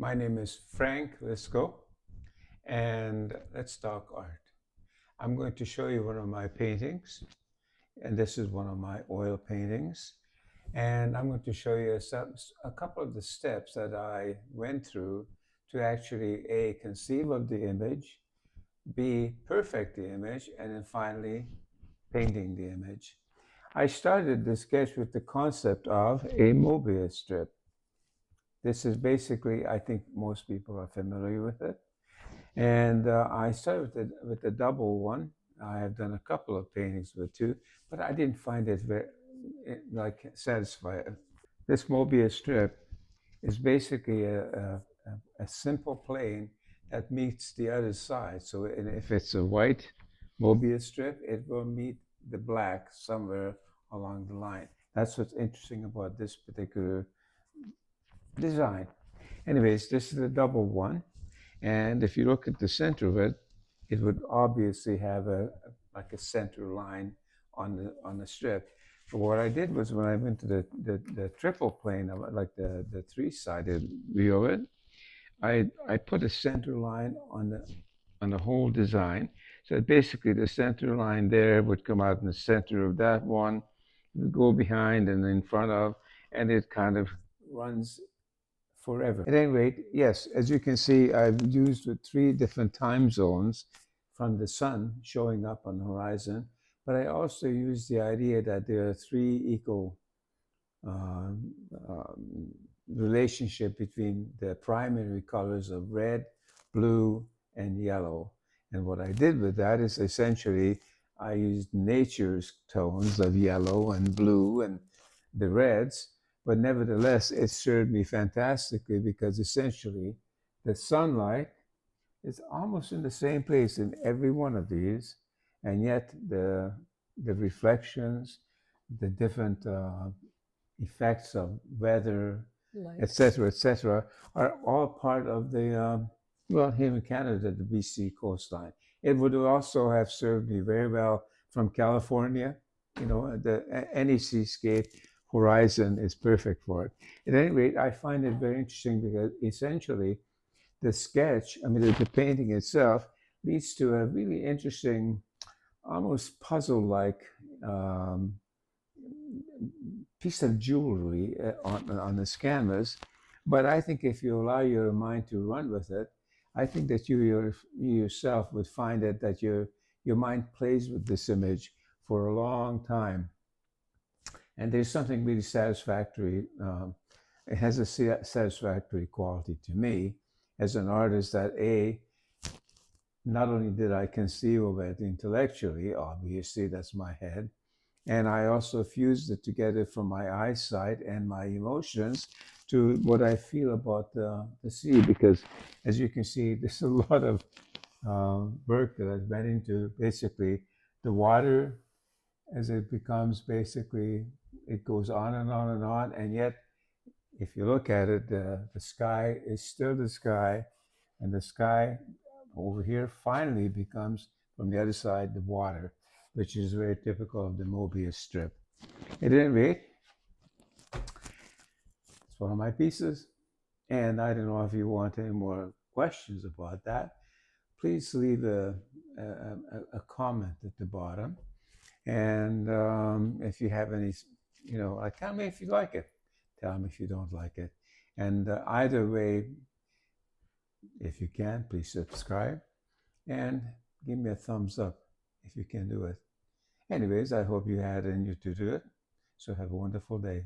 My name is Frank Licsko, and let's talk art. I'm going to show you one of my paintings, and this is one of my oil paintings. And I'm going to show you a couple of the steps that I went through to actually A, conceive of the image, B, perfect the image, and then finally painting the image. I started the sketch with the concept of a Möbius strip. This is basically, I think most people are familiar with it. And I started with the double one. I have done a couple of paintings with two, but I didn't find it very satisfying. This Möbius strip is basically a simple plane that meets the other side. So if it's a white Möbius strip, it will meet the black somewhere along the line. That's what's interesting about this particular design. Anyways, this is a double one. And if you look at the center of it, it would obviously have like a center line on the strip. But what I did was when I went to the triple plane, like the three-sided view of it, I put a center line on the whole design. So basically the center line there would come out in the center of that one, it would go behind and in front of, and it kind of runs forever. At any rate, yes, as you can see, I've used with three different time zones from the sun showing up on the horizon, but I also use the idea that there are three equal uh, relationship between the primary colors of red, blue, and yellow. And what I did with that is essentially I used nature's tones of yellow and blue and the reds, but nevertheless, it served me fantastically because essentially the sunlight is almost in the same place in every one of these, and yet the reflections, the different effects of weather, etc., are all part of the well, here in Canada, the BC coastline. It would also have served me very well from California. You know, any seascape horizon is perfect for it. At any rate, I find it very interesting because essentially the sketch, I mean, the painting itself leads to a really interesting, almost puzzle-like um, piece of jewelry on this canvas. But I think if you allow your mind to run with it, I think that you yourself would find that your mind plays with this image for a long time. And there's something really satisfactory. It has a satisfactory quality to me as an artist that not only did I conceive of it intellectually, obviously that's my head, and I also fused it together from my eyesight and my emotions to what I feel about the sea. Because as you can see, there's a lot of work that I've been into basically the water as it becomes basically, it goes on and on and on. And yet, if you look at it, the sky is still the sky, and the sky over here finally becomes, from the other side, the water, which is very typical of the Möbius strip. At any rate, it's one of my pieces, and I don't know if you want any more questions about that. Please leave a comment at the bottom, and if you have any, like, tell me if you like it, tell me if you don't like it, and either way, if you can, please subscribe and give me a thumbs up if you can do it. Anyways, I hope you had in you to do it. So have a wonderful day.